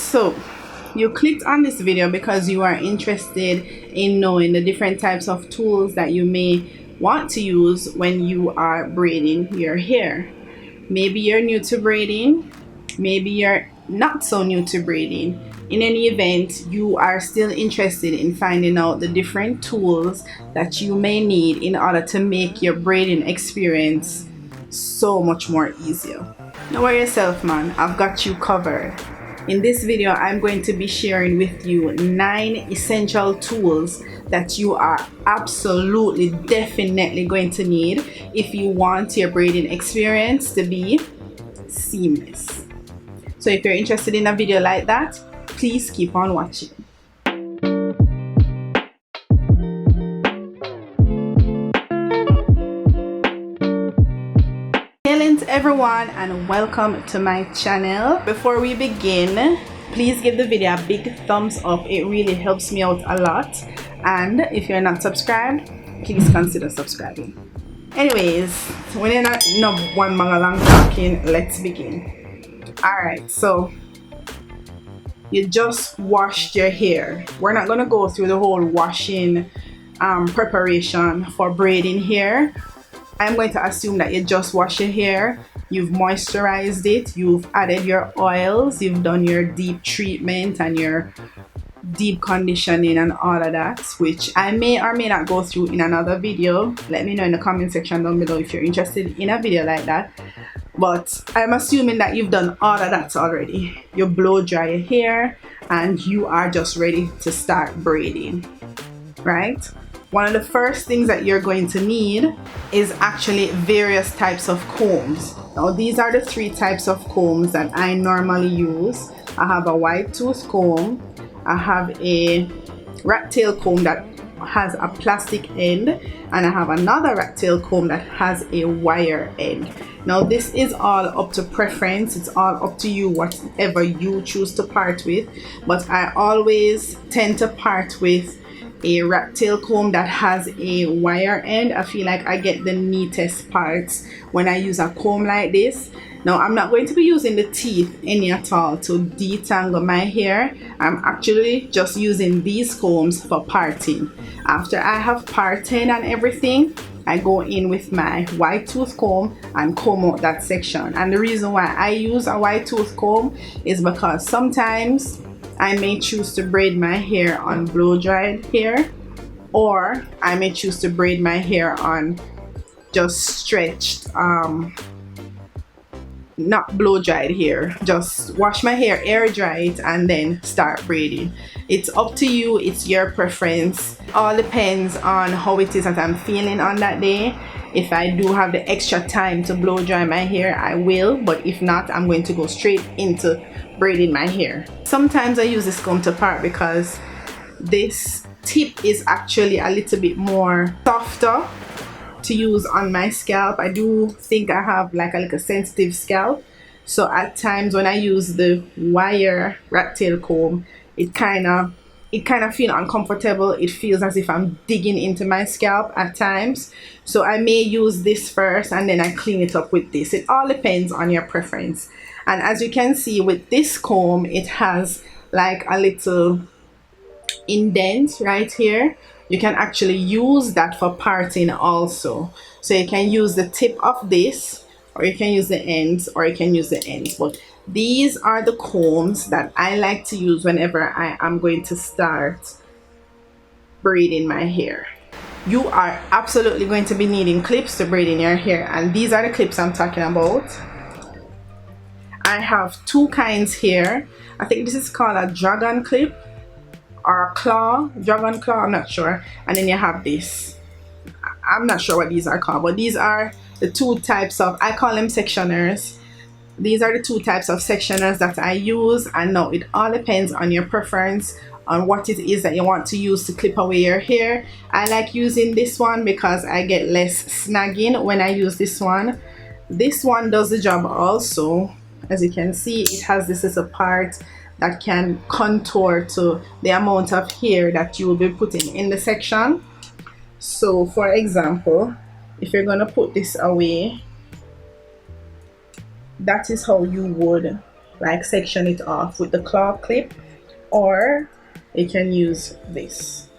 So you clicked on this video because you are interested in knowing the different types of tools that you may want to use when you are braiding your hair. Maybe you're new to braiding, maybe you're not so new to braiding. In any event, you are still interested in finding out the different tools that you may need in order to make your braiding experience so much more easier. Don't worry yourself, man, I've got you covered. In this video, I'm going to be sharing with you 9 essential tools that you are absolutely definitely going to need if you want your braiding experience to be seamless. So if you're interested in a video like that, please keep on watching. Hello everyone and welcome to my channel. Before we begin, please give the video a big thumbs up. It really helps me out a lot, and if you're not subscribed, please consider subscribing. Anyways, when you're not one long talking, let's begin. Alright, so you just washed your hair. We're not gonna go through the whole washing preparation for braiding hair. I'm going to assume that you just wash your hair, you've moisturized it, you've added your oils, you've done your deep treatment and your deep conditioning and all of that, which I may or may not go through in another video. Let me know in the comment section down below if you're interested in a video like that. But I'm assuming that you've done all of that already. You blow dry your hair and you are just ready to start braiding, right? One of the first things that you're going to need is actually various types of combs. Now these are the 3 types of combs that I normally use. I have a wide tooth comb, I have a rat tail comb that has a plastic end, and I have another rat tail comb that has a wire end. Now this is all up to preference, it's all up to you whatever you choose to part with, but I always tend to part with a rat tail comb that has a wire end. I feel like I get the neatest parts when I use a comb like this. Now I'm not going to be using the teeth any at all to detangle my hair. I'm actually just using these combs for parting. After I have parted and everything, I go in with my wide tooth comb and comb out that section. And the reason why I use a wide tooth comb is because sometimes I may choose to braid my hair on blow dried hair, or I may choose to braid my hair on just stretched, not blow dried hair. Just wash my hair, air dry it, and then start braiding. It's up to you, it's your preference. All depends on how it is that I'm feeling on that day. If I do have the extra time to blow dry my hair, I will, but if not, I'm going to go straight into braiding my hair. Sometimes I use this comb to part because this tip is actually a little bit more softer to use on my scalp. I do think I have like a sensitive scalp, so at times when I use the wire rat tail comb, it kind of feel uncomfortable. It feels as if I'm digging into my scalp at times, so I may use this first and then I clean it up with this. It all depends on your preference. And as you can see with this comb, it has like a little indent right here. You can actually use that for parting also. So you can use the tip of this, or you can use the ends, or you can use the ends. But these are the combs that I like to use whenever I am going to start braiding my hair. You are absolutely going to be needing clips to braid in your hair, and these are the clips I'm talking about. I have 2 kinds here. I think this is called a dragon clip or a dragon claw, I'm not sure. And then you have this. I'm not sure what these are called, but these are the 2 types of, I call them sectioners. These are the 2 types of sectioners that I use, and now it all depends on your preference on what it is that you want to use to clip away your hair. I like using this one because I get less snagging when I use this one. This one does the job also. As you can see, it has this as a part that can contour to the amount of hair that you will be putting in the section. So for example, if you're going to put this away, that is how you would like section it off with the claw clip, or you can use this.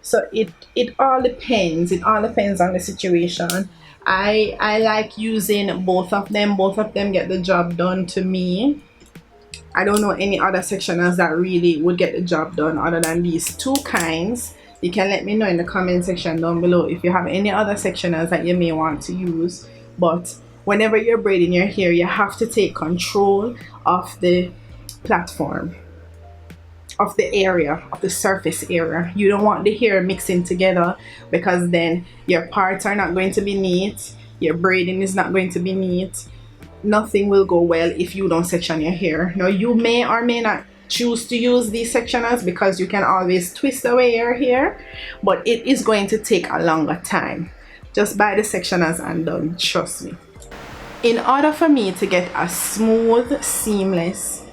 So it all depends. It all depends on the situation. I like using both of them. Both of them get the job done to me. I don't know any other sectioners that really would get the job done other than these two kinds. You can let me know in the comment section down below if you have any other sectioners that you may want to use. But whenever you're braiding your hair, you have to take control of the platform, of the area, of the surface area. You don't want the hair mixing together, because then your parts are not going to be neat, your braiding is not going to be neat. Nothing will go well if you don't section your hair. Now, you may or may not choose to use these sectioners because you can always twist away your hair, but it is going to take a longer time. Just buy the sectioners and done, trust me. In order for me to get a smooth, seamless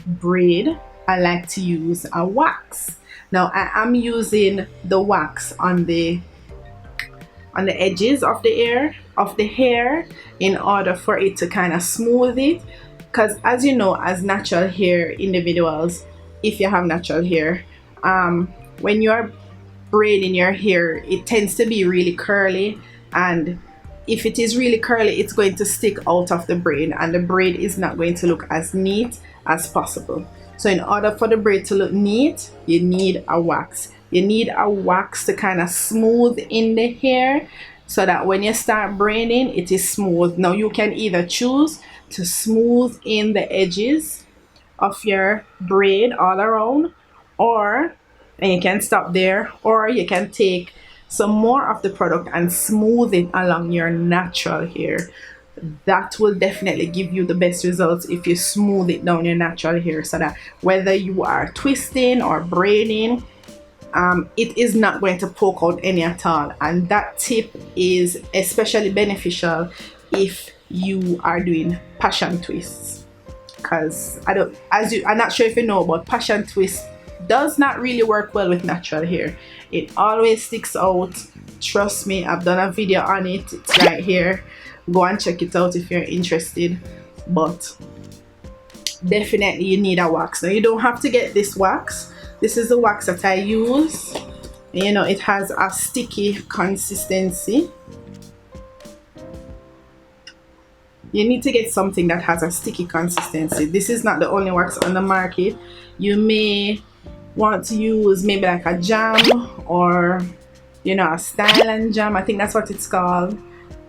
braid, I like to use a wax. Now, I am using the wax on the edges of the hair in order for it to kind of smooth it, because as you know, as natural hair individuals, if you have natural hair, when you're braiding your hair, it tends to be really curly, and if it is really curly, it's going to stick out of the braid, and the braid is not going to look as neat as possible. So in order for the braid to look neat, you need a wax. You need a wax to kind of smooth in the hair so that when you start braiding, it is smooth. Now, you can either choose to smooth in the edges of your braid all around, and you can stop there, or you can take some more of the product and smooth it along your natural hair. That will definitely give you the best results if you smooth it down your natural hair, so that whether you are twisting or braiding, it is not going to poke out any at all. And that tip is especially beneficial if you are doing passion twists, because I'm not sure if you know, but passion twist does not really work well with natural hair. It always sticks out. Trust me, I've done a video on it. It's right here. Go and check it out if you're interested. But definitely you need a wax. Now, you don't have to get this wax. This is the wax that I use. You know, it has a sticky consistency. You need to get something that has a sticky consistency. This is not the only wax on the market. You may want to use maybe like a jam, or you know, a style and jam, I think that's what it's called,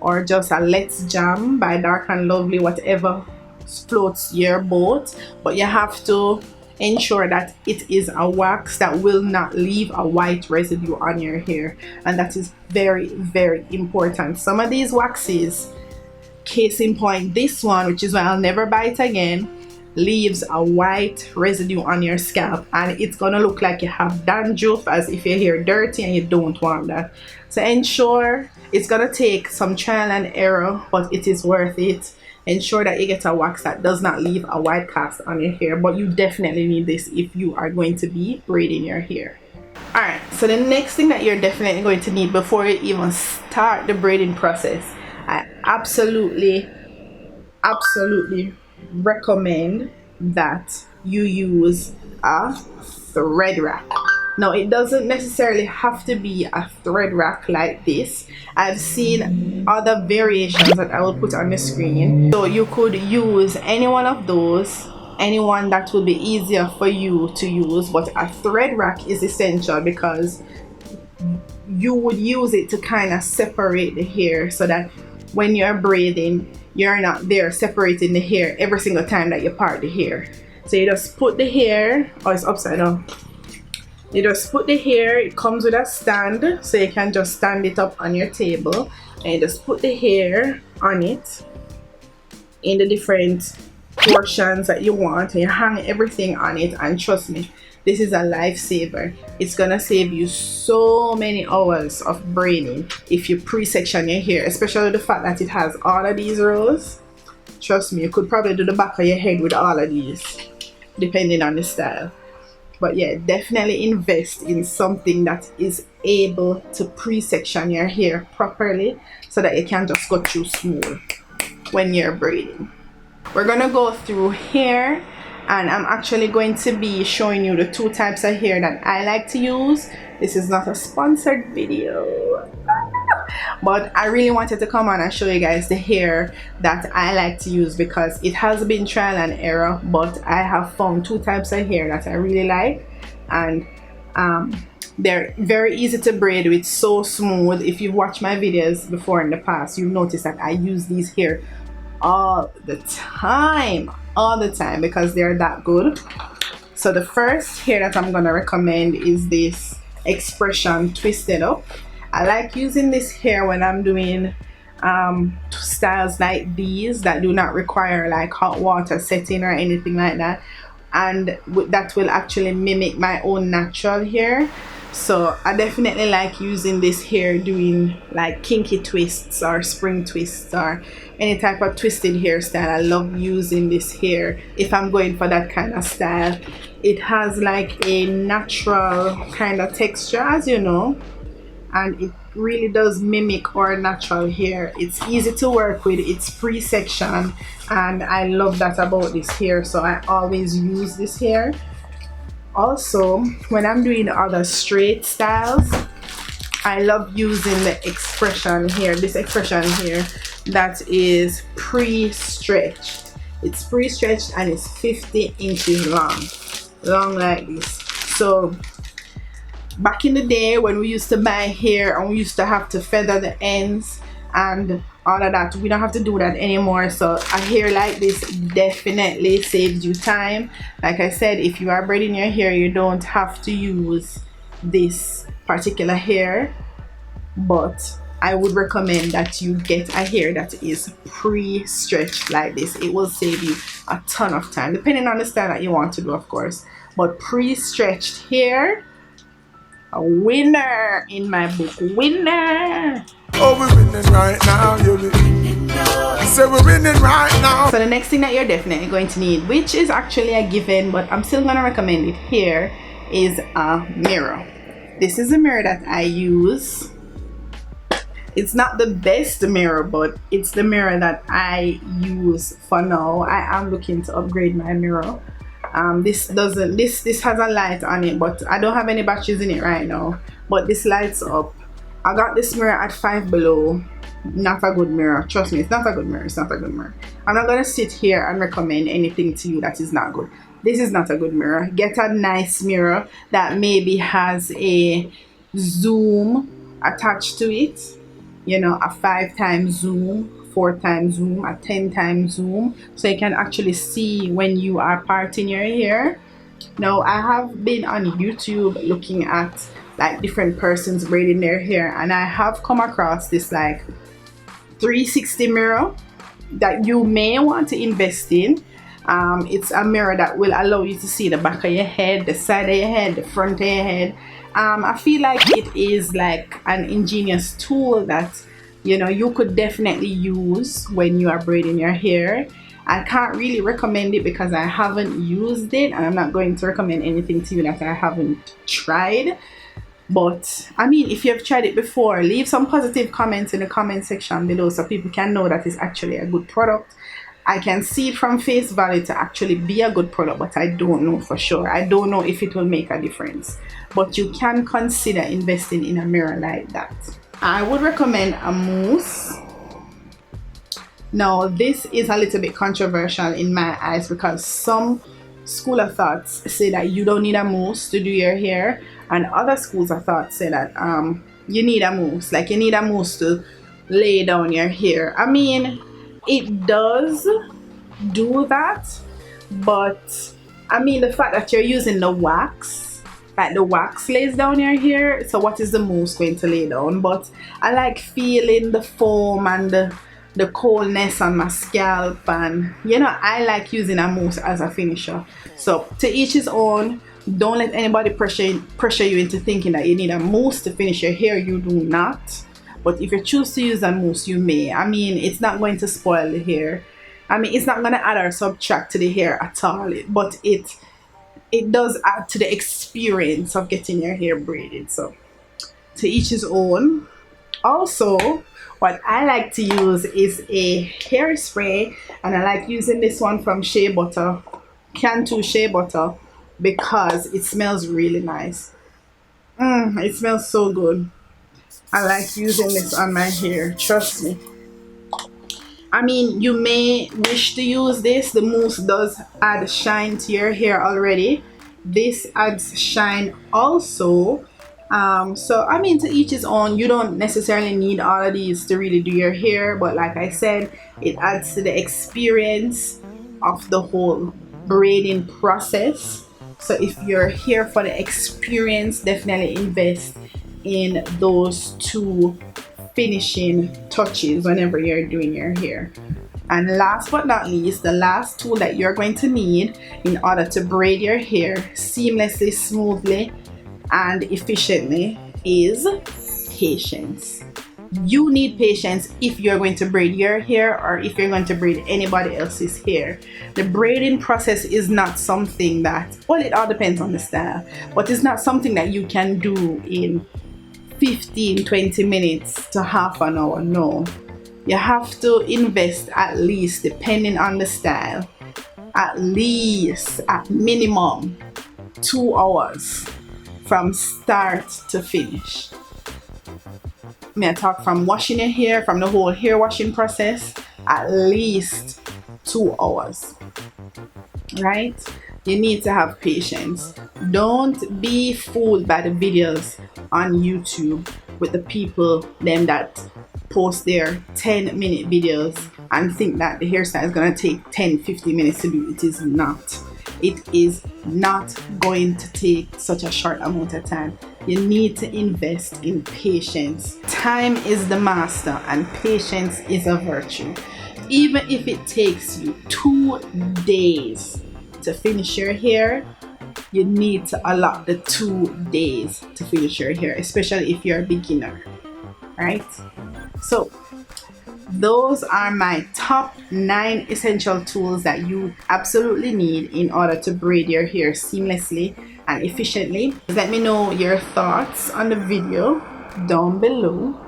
or just a Let's Jam by Dark and Lovely, whatever floats your boat. But you have to ensure that it is a wax that will not leave a white residue on your hair, and that is very, very important. Some of these waxes, case in point this one, which is why I'll never buy it again, leaves a white residue on your scalp, and it's gonna look like you have dandruff, as if your hair dirty, and you don't want that. So ensure, it's gonna take some trial and error, but it is worth it. Ensure that you get a wax that does not leave a white cast on your hair, but you definitely need this if you are going to be braiding your hair. Alright, so the next thing that you're definitely going to need before you even start the braiding process, I absolutely recommend that you use a thread rack. Now, it doesn't necessarily have to be a thread rack like this. I've seen other variations that I will put on the screen. So you could use any one of those, anyone that will be easier for you to use, but a thread rack is essential because you would use it to kind of separate the hair, so that when you're braiding, you're not there separating the hair every single time that you part the hair. So you just put the hair, oh, it's upside down. You just put the hair, it comes with a stand, so you can just stand it up on your table, and you just put the hair on it in the different portions that you want, and you hang everything on it. And trust me, this is a lifesaver. It's gonna save you so many hours of braiding if you pre-section your hair, especially the fact that it has all of these rows. Trust me, you could probably do the back of your head with all of these, depending on the style. But yeah, definitely invest in something that is able to pre-section your hair properly, so that it can just go through smooth when you're braiding. we're gonna go through hair, and I'm actually going to be showing you the 2 types of hair that I like to use. This is not a sponsored video, but I really wanted to come on and show you guys the hair that I like to use, because it has been trial and error, but I have found 2 types of hair that I really like, and they're very easy to braid with, so smooth. If you've watched my videos before in the past, you've noticed that I use these hair all the time because they're that good. So the first hair that I'm gonna recommend is this expression twisted up. I like using this hair when I'm doing styles like these that do not require like hot water setting or anything like that, and that will actually mimic my own natural hair. So I definitely like using this hair doing like kinky twists or spring twists or any type of twisted hairstyle. I love using this hair if I'm going for that kind of style. It has like a natural kind of texture, as you know, and it really does mimic our natural hair. It's easy to work with, it's pre-section, and I love that about this hair, so I always use this hair. Also, when I'm doing other straight styles, I love using the expression here, this expression here that is pre-stretched. It's pre-stretched and it's 50 inches long like this. So back in the day when we used to buy hair and we used to have to feather the ends and all of that, we don't have to do that anymore. So a hair like this definitely saves you time. Like I said, if you are braiding your hair, you don't have to use this particular hair, but I would recommend that you get a hair that is pre-stretched like this. It will save you a ton of time, depending on the style that you want to do, of course. But pre-stretched hair, a winner in my book, winner. Oh, we're winning right now, you so we're winning right now. So the next thing that you're definitely going to need, which is actually a given, but I'm still gonna recommend it here, is a mirror. This is a mirror that I use. It's not the best mirror, but it's the mirror that I use for now. I am looking to upgrade my mirror. This has a light on it, but I don't have any batteries in it right now, but this lights up. I got this mirror at 5 Below. Not a good mirror, trust me, it's not a good mirror. It's not a good mirror. I'm not gonna sit here and recommend anything to you that is not good. This is not a good mirror. Get a nice mirror that maybe has a zoom attached to it, you know, a 5x zoom, 4x zoom, a 10x zoom, so you can actually see when you are parting your hair. Now, I have been on YouTube looking at like different persons braiding their hair, and I have come across this like 360 mirror that you may want to invest in. It's a mirror that will allow you to see the back of your head, the side of your head, the front of your head. I feel like it is like an ingenious tool that, you know, you could definitely use when you are braiding your hair. I can't really recommend it because I haven't used it, and I'm not going to recommend anything to you that I haven't tried. But I mean, if you have tried it before, leave some positive comments in the comment section below so people can know that it's actually a good product. I can see it from face value to actually be a good product, but I don't know for sure. I don't know if it will make a difference, but you can consider investing in a mirror like that. I would recommend a Mousse. Now, this is a little bit controversial in my eyes because some school of thoughts say that you don't need a mousse to do your hair, and other schools of thought say that you need a mousse, like you need a mousse to lay down your hair. I mean, it does do that, but I mean, the fact that you're using the wax, like the wax lays down your hair, so what is the mousse going to lay down? But I like feeling the foam and the coldness on my scalp, and you know, I like using a mousse as a finisher. So to each his own. Don't let anybody pressure you into thinking that you need a mousse to finish your hair. You do not. But if you choose to use a mousse, you may. I mean, it's not going to spoil the hair. I mean, it's not going to add or subtract to the hair at all, but it does add to the experience of getting your hair braided. So to each his own. Also, what I like to use is a hairspray, and I like using this one from Shea Butter, Cantu Shea Butter, because it smells really nice. It smells so good. I like using this on my hair, trust me. I mean, you may wish to use this. The mousse does add shine to your hair already. This adds shine also. So I mean, to each his own. You don't necessarily need all of these to really do your hair, but like I said, it adds to the experience of the whole braiding process. So if you're here for the experience, definitely invest in those two finishing touches whenever you're doing your hair. And last but not least, the last tool that you're going to need in order to braid your hair seamlessly, smoothly, and efficiently is patience. You need patience if you're going to braid your hair or if you're going to braid anybody else's hair. The braiding process is not something that, well, it all depends on the style, but it's not something that you can do in 15-20 minutes to half an hour. No, you have to invest at least, depending on the style, at least at minimum 2 hours from start to finish. May I talk from washing your hair, from the whole hair washing process, at least 2 hours, right? You need to have patience. Don't be fooled by the videos on YouTube with the people them that post their 10-minute videos and think that the hairstyle is going to take 10-50 minutes to do. It is not. It is not going to take such a short amount of time. You need to invest in patience. Time is the master and patience is a virtue. Even if it takes you 2 days to finish your hair, you need to allot the 2 days to finish your hair, especially if you're a beginner, right? So those are my top 9 essential tools that you absolutely need in order to braid your hair seamlessly and efficiently. Let me know your thoughts on the video down below.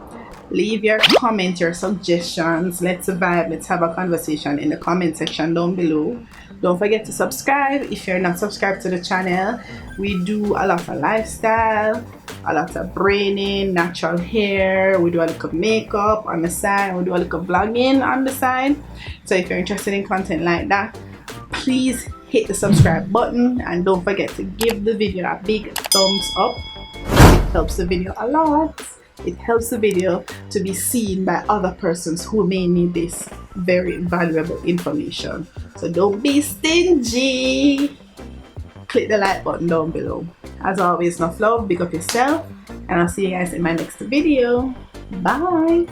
Leave your comment, your suggestions. Let's vibe, let's have a conversation in the comment section down below. Don't forget to subscribe if you're not subscribed to the channel. We do a lot of lifestyle, a lot of braiding, natural hair. We do a little makeup on the side. We do a little vlogging on the side. So if you're interested in content like that, please hit the subscribe button and don't forget to give the video a big thumbs up. It helps the video a lot. It helps the video to be seen by other persons who may need this very valuable information. So don't be stingy. Click the like button down below. As always, enough love, big up yourself, and I'll see you guys in my next video. Bye.